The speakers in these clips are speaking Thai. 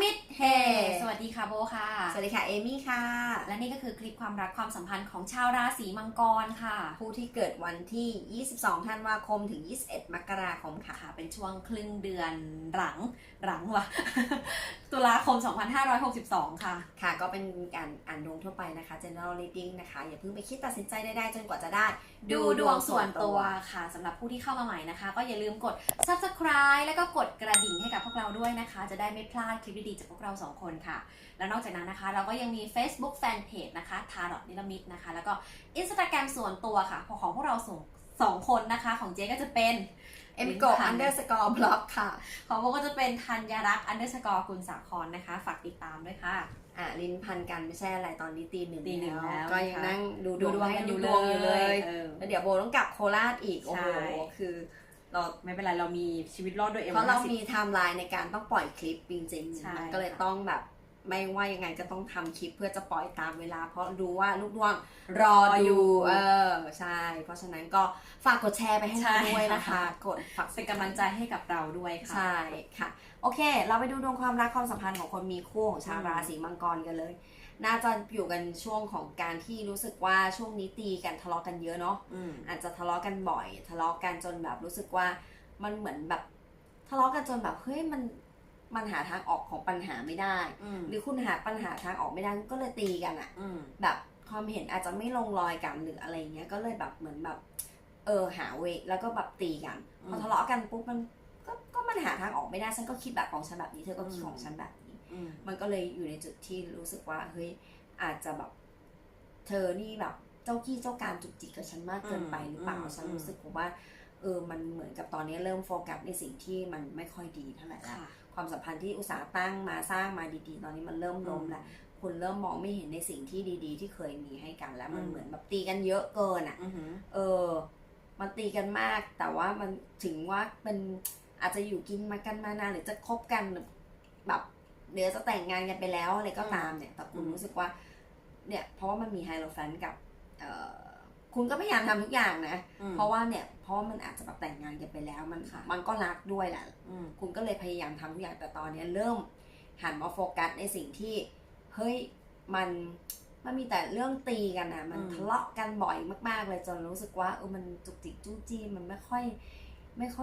มิตเฮสวัสดีค่ะโบค่ะสวัสดีค่ะเอมี่ค่ะและนี่ก็คือคลิปความรักความสัมพันธ์ของชาวราศีมังกรค่ะผู้ที่เกิดวันที่22ธันวาคมถึง21มกราคมค่ะเป็นช่วงครึ่งเดือนหลังว่ะ ตุลาคม2562ค่ะค่ะก็เป็นการอ่านดวงทั่วไปนะคะ general reading นะคะอย่าเพิ่งไปคิดตัดสินใจได้จนกว่าจะได้ดูดวงส่วนตัวค่ะสำหรับผู้ที่เข้ามาใหม่นะคะก็อย่าลืมกด subscribe แล้วก็กดกระดิ่งให้กับพวกเราด้วยนะคะจะได้ไม่พลาดคลิปดีๆจากพวกเรา2คนค่ะแล้วนอกจากนั้นนะคะเราก็ยังมี Facebook Fanpage นะคะทารอตนิรมิตนะคะแล้วก็ Instagram ส่วนตัวค่ะของพวกเราสองคนนะคะของเจ๊ก็จะเป็น@MGO_blog ค่ะของพวกก็จะเป็นธัญรักษ์ _ กุลสาครนะคะฝากติดตามด้วยค่ะลิ้นพันกันไม่ใช่อะไรตอนนี้ตีหนึ่งแล้วก็ยังนั่งดูดวงกันอยู่เลยแล้วเดี๋ยวโบต้องกลับโคราชอีกโอ้โหคือเราไม่เป็นไรเรามีชีวิตรอดด้วยเพราะเรามีไทม์ไลน์ในการต้องปล่อยคลิปจริงๆมันก็เลยต้องแบบไม่ว่ายังไงก็ต้องทำคลิปเพื่อจะปล่อยตามเวลาเพราะรู้ว่าลูกดวงรออยู่ใช่เพราะฉะนั้นก็ฝากกดแชร์ไปให้เราด้วยนะคะกดฝากเป็นกำลังใจให้กับเราด้วยค่ะใช่ค่ะโอเคเราไปดูดวงความรักความสัมพันธ์ของคนมีคู่ของชาวราศีมังกรกันเลยน่าจะอยู่กันช่วงของการที่รู้สึกว่าช่วงนี้ตีกันทะเลาะกันเยอะเนาะอาจจะทะเลาะกันบ่อยทะเลาะกันจนแบบรู้สึกว่ามันเหมือนแบบทะเลาะกันจนแบบเฮ้ยมันหาทางออกของปัญหาไม่ได้หรือคุณหาปัญหาทางออกไม่ได้ก็เลยตีกันอะแบบความเห็นอาจจะไม่ลงรอยกันหรืออะไรเงี้ยก็เลยแบบเหมือนแบบหาเวแล้วก็แบบตีกันพอทะเลาะกันปุ๊บก็มันหาทางออกไม่ได้ฉันก็คิดแบบของฉันแบบนี้เธอก็คิดของฉันแบบนี้มันก็เลยอยู่ในจุดที่รู้สึกว่าเฮ้ยอาจจะแบบเธอนี่แบบเจ้ากี้เจ้าการจุกจิกกับฉันมากเกินไปหรือเปล่าฉันรู้สึกว่ามันเหมือนกับตอนนี้เริ่มโฟกัสในสิ่งที่มันไม่ค่อยดีเท่าไหร่ละความสัมพันธ์ที่อุตสาห์ตั้งมาสร้างมาดีๆตอนนี้มันเริ่มล้มแล้วคุณเริ่มมองไม่เห็นในสิ่งที่ดีๆที่เคยมีให้กันแล้วมันเหมือนแบบตีกันเยอะเกินอ่ะมันตีกันมากแต่ว่ามันถึงว่าเป็นอาจจะอยู่กินมากันมานานหรือจะคบกันแบบเดี๋ยวจะแต่งงานกันไปแล้วอะไรก็ตามเนี่ยแต่คุณรู้สึกว่าเนี่ยเพราะว่ามันมีไฮโลแฟนกับคุณก็พยายามทำทุกอย่างนะเพราะว่ามันอาจจะแบบแต่งงานกันไปแล้วมันก็รักด้วยแหละคุณก็เลยพยายามทำทุกอย่างแต่ตอนนี้เริ่มหันมาโฟกัสในสิ่งที่เฮ้ยมันมีแต่เรื่องตีกันนะมันทะเลาะกันบ่อยมากๆเลยจนรู้สึกว่ามันจุกจิกจู้จี้มันไม่ค่อ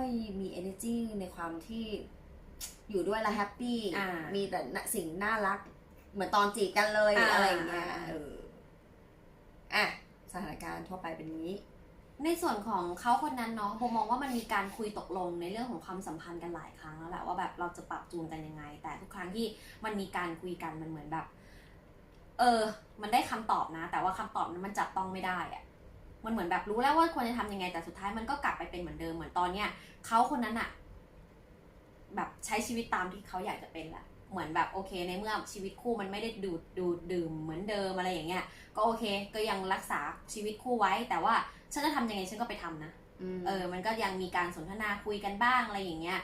ยมี energy ในความที่อยู่ด้วยแล้วแฮปปี้มีแต่สิ่งน่ารักเหมือนตอนจีบกันเลยอะไรอย่างเงี้ยสถานการณ์ทั่วไปเป็นนี้ในส่วนของเขาคนนั้นเนาะผมมองว่ามันมีการคุยตกลงในเรื่องของความสัมพันธ์กันหลายครั้งแล้วแหละว่าแบบเราจะปรับจูนกันยังไงแต่ทุกครั้งที่มันมีการคุยกันมันเหมือนแบบมันได้คำตอบนะแต่ว่าคำตอบนั้นมันจับต้องไม่ได้อะมันเหมือนแบบรู้แล้วว่าควรจะทำยังไงแต่สุดท้ายมันก็กลับไปเป็นเหมือนเดิมเหมือนตอนเนี้ยเขาคนนั้นอะแบบใช้ชีวิตตามที่เขาอยากจะเป็นแหละเหมือนแบบโอเคในเมื่อชีวิตคู่มันไม่ได้ดื่มเหมือนเดิมอะไรอย่างเงี้ยก็โอเคก็ยังรักษาชีวิตคู่ไว้แต่ว่าฉันจะทำยังไงฉันก็ไปทำนะมันก็ยังมีการสนทนาคุยกันบ้างอะไรอย่างเงี้ย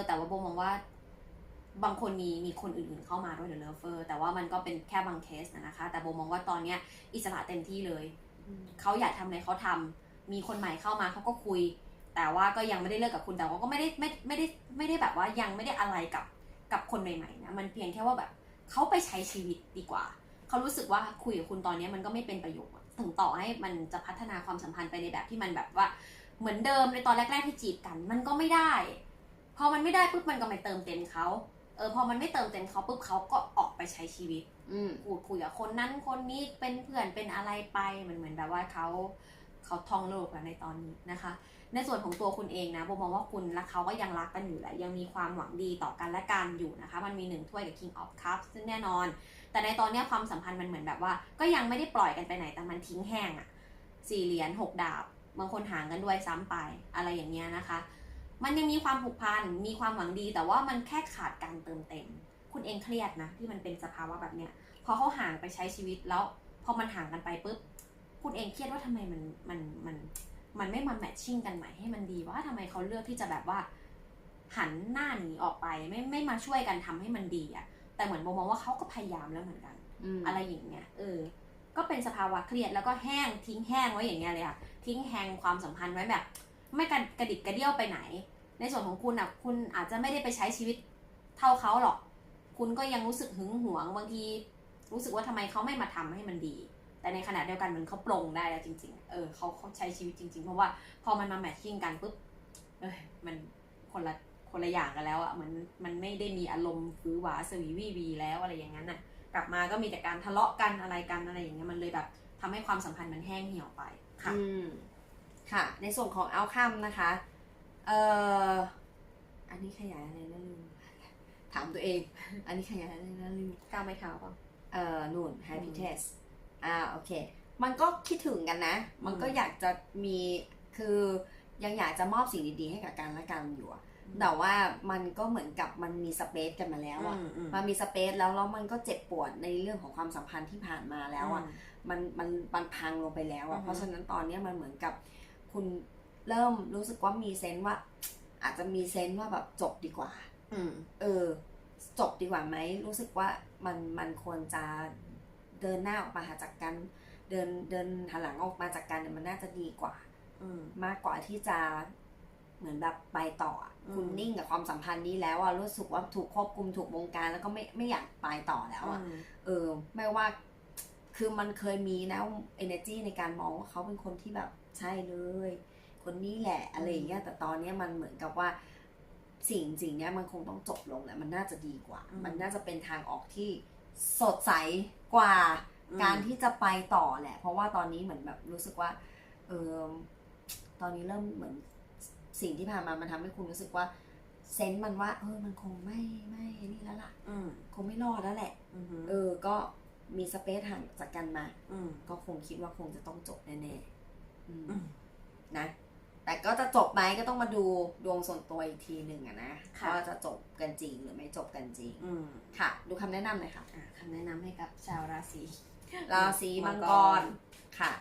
แต่ว่าโบมองว่าบางคนมีคนอื่นๆเข้ามาด้วยเดอะเลิฟเวอร์แต่ว่ามันก็เป็นแค่บางเคสนะคะแต่โบมองว่าตอนเนี้ยอิสระเต็มที่เลยเขาอยากทำอะไรเขาทำมีคนใหม่เข้ามาเขาก็คุยแต่ว่าก็ยังไม่ได้เลิกกับคุณแต่ว่าก็ไม่ได้แบบว่ายังไม่ได้อะไรกับคนใหม่ๆนะมันเพียงแค่ว่าแบบเขาไปใช้ชีวิตดีกว่าเขารู้สึกว่าคุยกับคุณตอนนี้มันก็ไม่เป็นประโยชน์ถึงต่อให้มันจะพัฒนาความสัมพันธ์ไปในแบบที่มันแบบว่าเหมือนเดิมในตอนแรกๆที่จีบกันมันก็ไม่ได้พอมันไม่ได้ปุ๊บมันก็ไม่เติมเต็มเขาพอมันไม่เติมเต็มเขาปุ๊บเขาก็ออกไปใช้ชีวิตพูดคุยกับคนนั้นคนนี้เป็นเพื่อนเป็นอะไรไปมันเหมือนแบบว่าเขาท่องโลกแล้วในตอนนี้นะคะในส่วนของตัวคุณเองนะโบมองว่าคุณและเขาก็ยังรักกันอยู่แหละยังมีความหวังดีต่อกันและกันอยู่นะคะมันมี1ถ้วยกับ King of Cups ซึ่งแน่นอนแต่ในตอนนี้ความสัมพันธ์มันเหมือนแบบว่าก็ยังไม่ได้ปล่อยกันไปไหนแต่มันทิ้งแห้ง4 เหรียญ 6 ดาบบางคนห่างกันด้วยซ้ำไปอะไรอย่างเงี้ยนะคะมันยังมีความผูกพันมีความหวังดีแต่ว่ามันแค่ขาดการเติมเต็มคุณเองเครียดนะที่มันเป็นสภาวะแบบเนี้ยพอเขาห่างไปใช้ชีวิตแล้วพอมันห่างกันไปปุ๊บคุณเองเครียดว่าทำไมมันไม่มาแมทชิ่งกันใหม่ให้มันดีว่าทำไมเขาเลือกที่จะแบบว่าหันหน้าหนีออกไปไม่มาช่วยกันทำให้มันดีแต่เหมือนโบมองว่าเขาก็พยายามแล้วเหมือนกันอะไรอย่างเงี้ยก็เป็นสภาวะเครียดแล้วก็แห้งทิ้งแห้งไว้อย่างเงี้ยเลยค่ะทิ้งแห้งความสัมพันธ์ไว้แบบไม่กระดิกกระเดี่ยวไปไหนในส่วนของคุณคุณอาจจะไม่ได้ไปใช้ชีวิตเท่าเขาหรอกค คุณก็ยังรู้สึกหึงหวงบางทีรู้สึกว่าทำไมเขาไม่มาทำให้มันดี แต่ในขณะเดียวกันมันเขาปลงได้แล้วจริงๆเขาใช้ชีวิตจริงๆเพราะว่าพอมันมาแมทชิ่งกันปุ๊บมันคนละอย่างกันแล้วอ่ะเหมือนมันไม่ได้มีอารมณ์ฟื้อหวาสวีวีวีแล้วอะไรอย่างนั้นน่ะกลับมาก็มีแต่การทะเลาะกันอะไรกันอะไรอย่างเงี้ยมันเลยแบบทำให้ความสัมพันธ์มันแห้งเหี่ยวไปค่ะค่ะในส่วนของเอาคัมนะคะอันนี้ขยายอะไรนะลืมถามตัวเอง อันนี้ขยายอะไรนะลืมก้าวไม่เท้าป่ะนู่น happy test โอเคมันก็คิดถึงกันนะมันก็อยากจะมีคือยังอยากจะมอบสิ่งดีๆให้กับกันและกันอยู่แต่ว่ามันก็เหมือนกับมันมีสเปซกันมาแล้วอ่ะมันมีสเปซแล้วมันก็เจ็บปวดในเรื่องของความสัมพันธ์ที่ผ่านมาแล้วอ่ะมันพังลงไปแล้วอ่ะเพราะฉะนั้นตอนนี้มันเหมือนกับคุณเริ่มรู้สึกว่ามีเซนส์ว่าอาจจะมีเซนส์ว่าแบบจบดีกว่าจบดีกว่าไหมรู้สึกว่ามันควรจะเดินหน้าออกมาหาจากกันเดินหันหลังออกมาจากกันเนี่ยมันน่าจะดีกว่ามากกว่าที่จะเหมือนแบบไปต่อคุณนิ่งกับความสัมพันธ์นี้แล้วอะรู้สึกว่าถูกควบคุมถูกวงการแล้วก็ไม่อยากไปต่อแล้วอะไม่ว่าคือมันเคยมีนะ energy ในการมองว่าเขาเป็นคนที่แบบใช่เลยคนนี้แหละอะไรอย่างเงี้ยแต่ตอนนี้มันเหมือนกับว่าสิ่งเนี้ยมันคงต้องจบลงแหละมันน่าจะดีกว่ามันน่าจะเป็นทางออกที่สดใสกว่าการที่จะไปต่อแหละเพราะว่าตอนนี้เหมือนแบบรู้สึกว่าตอนนี้เริ่มเหมือนสิ่งที่ผ่านมามันทำให้คุณรู้สึกว่าเซนส์มันว่ามันคงไม่นี่แล้วล่ะคงไม่รอดแล้วแหละก็มีสเปซห่างจากกันมาก็คงคิดว่าคงจะต้องจบแน่ๆนะแต่ก็จะจบไหมก็ต้องมาดูดวงส่วนตัวอีกทีหนึ่งนะว่าจะจบกันจริงหรือไม่จบกันจริงค่ะดูคำแนะนำหน่อยค่ะคำแนะนำให้กับชาวราศีมังกรค่ะ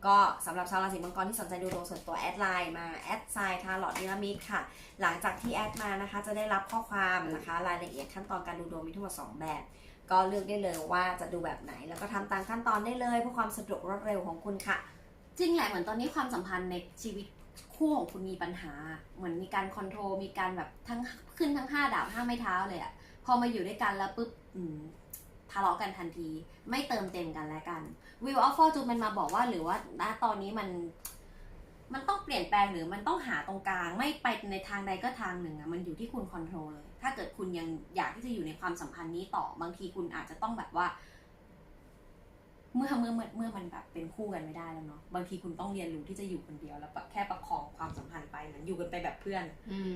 ก็สำหรับชาวราศีมังกรที่สนใจดูดวงส่วนตัวแอดไลน์มาแอดไซน์ทาร์ลอตนิรามิดค่ะหลังจากที่แอดมานะคะจะได้รับข้อความนะคะรายละเอียดขั้นตอนการดูดวงมีทั้งหมด2แบบก็เลือกได้เลยว่าจะดูแบบไหนแล้วก็ทำตามขั้นตอนได้เลยเพื่อความสะดวกรวดเร็วของคุณค่ะจริงแหละเหมือนตอนนี้ความสัมพันธ์ในชีวิตคู่ของคุณมีปัญหาเหมือนมีการคอนโทรลมีการแบบทั้งขึ้นทั้ง5 ดาบ 5 ไม้เท้าเลยอะพอมาอยู่ด้วยกันแล้วปุ๊บทะเลาะกันทันทีไม่เติมเต็มกันและกัน Wheel of Fortune มันมาบอกว่าหรือว่าณตอนนี้มันต้องเปลี่ยนแปลงหรือมันต้องหาตรงกลางไม่ไปในทางใดก็ทางหนึ่งอะมันอยู่ที่คุณคอนโทรลเลยถ้าเกิดคุณยังอยากที่จะอยู่ในความสัมพันธ์นี้ต่อบางทีคุณอาจจะต้องแบบว่าเมื่อมันแบบเป็นคู่กันไม่ได้แล้วเนาะบางทีคุณต้องเรียนรู้ที่จะอยู่คนเดียวแล้วแค่ประคองความสัมพันธ์ไปเหมือนอยู่กันไปแบบเพื่อน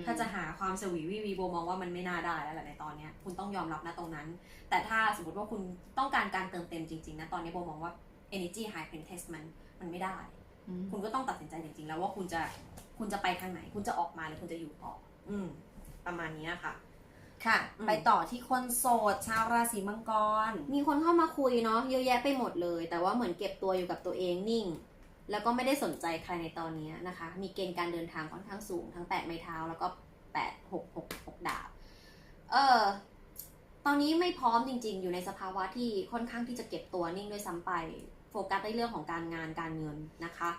ถ้าจะหาความสวีวีโบมองว่ามันไม่น่าได้แล้วแหละในตอนนี้คุณต้องยอมรับนะตรงนั้นแต่ถ้าสมมติว่าคุณต้องการการเติมเต็มจริงๆนะตอนนี้โบมองว่า energy high pentest มันไม่ได้คุณก็ต้องตัดสินใจจริงๆแล้วว่าคุณจะไปทางไหนคุณจะออกมาหรือคุณจะอยู่ต่อประมาณนี้ค่ะไปต่อที่คนโสดชาวราศีมังกรมีคนเข้ามาคุยเนาะเยอะแยะไปหมดเลยแต่ว่าเหมือนเก็บตัวอยู่กับตัวเองนิ่งแล้วก็ไม่ได้สนใจใครในตอนนี้นะคะมีเกณฑ์การเดินทางค่อนข้างสูงทั้ง8 ไม้เท้าแล้วก็6 ดาบตอนนี้ไม่พร้อมจริงๆอยู่ในสภาวะที่ค่อนข้างที่จะเก็บตัวนิ่งด้วยซ้ำไปโฟกัสในเรื่องของการงานการเงินนะคะ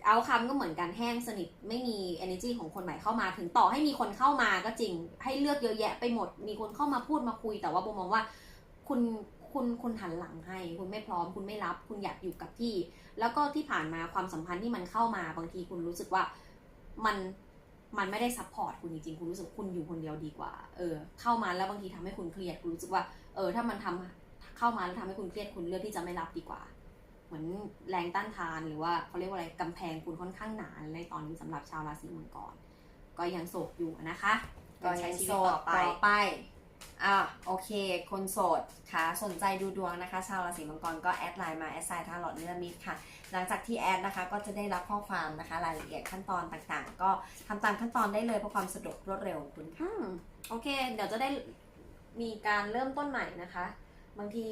เอาคำก็เหมือนกันแห้งสนิทไม่มี energy ของคนใหม่เข้ามาถึงต่อให้มีคนเข้ามาก็จริงให้เลือกเยอะแยะไปหมดมีคนเข้ามาพูดมาคุยแต่ว่าโบมองว่าคุณหันหลังให้คุณไม่พร้อมคุณไม่รับคุณอยากอยู่กับที่แล้วก็ที่ผ่านมาความสัมพันธ์ที่มันเข้ามาบางทีคุณรู้สึกว่ามันไม่ได้ซัพพอร์ตคุณจริงๆคุณรู้สึกคุณอยู่คนเดียวดีกว่าเข้ามาแล้วบางทีทำให้คุณเครียดคุณรู้สึกว่าถ้ามันเข้ามาแล้วทำให้คุณเครียดคุณเลือกที่จะไม่รับดีกว่าเหมือนแรงต้านทานหรือว่าเขาเรียกว่าอะไรกำแพงคุณค่อนข้างหนาในตอนนี้สำหรับชาวราศีมังกรก็ยังโสดอยู่นะคะก็ใช้ชีวิตต่อไปโอเคคนโสดค่ะสนใจดูดวงนะคะชาวราศีมังกรก็แอดไลน์มาแอดไซน์ทาร์ลอตนิรามิดค่ะหลังจากที่แอดนะคะก็จะได้รับข้อความนะคะรายละเอียดขั้นตอนต่างๆก็ทำตามขั้นตอนได้เลยเพื่อความสะดวกรวดเร็วของคุณค่ะโอเคเดี๋ยวจะได้มีการเริ่มต้นใหม่นะคะบางที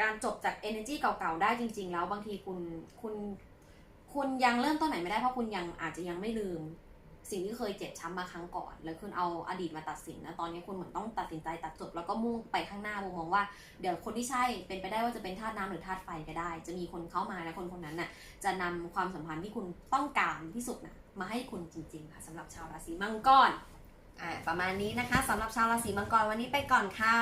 การจบจาก energy เก่าๆได้จริงๆแล้วบางทีคุณยังเริ่มต้นไหนไม่ได้เพราะคุณยังอาจจะยังไม่ลืมสิ่งที่เคยเจ็บช้ำมาครั้งก่อนแล้วคุณเอาอดีตมาตัดสินนะตอนนี้คุณเหมือนต้องตัดสินใจตัดจบแล้วก็มุ่งไปข้างหน้าโบมองว่าเดี๋ยวคนที่ใช่เป็นไปได้ว่าจะเป็นธาตุน้ำหรือธาตุไฟก็ได้จะมีคนเข้ามาและคนนั้นน่ะจะนำความสัมพันธ์ที่คุณต้องการที่สุดน่ะมาให้คุณจริงๆค่ะสำหรับชาวราศีมังกร ประมาณนี้นะคะสำหรับชาวราศีมังกรวันนี้ไปก่อนค่ะ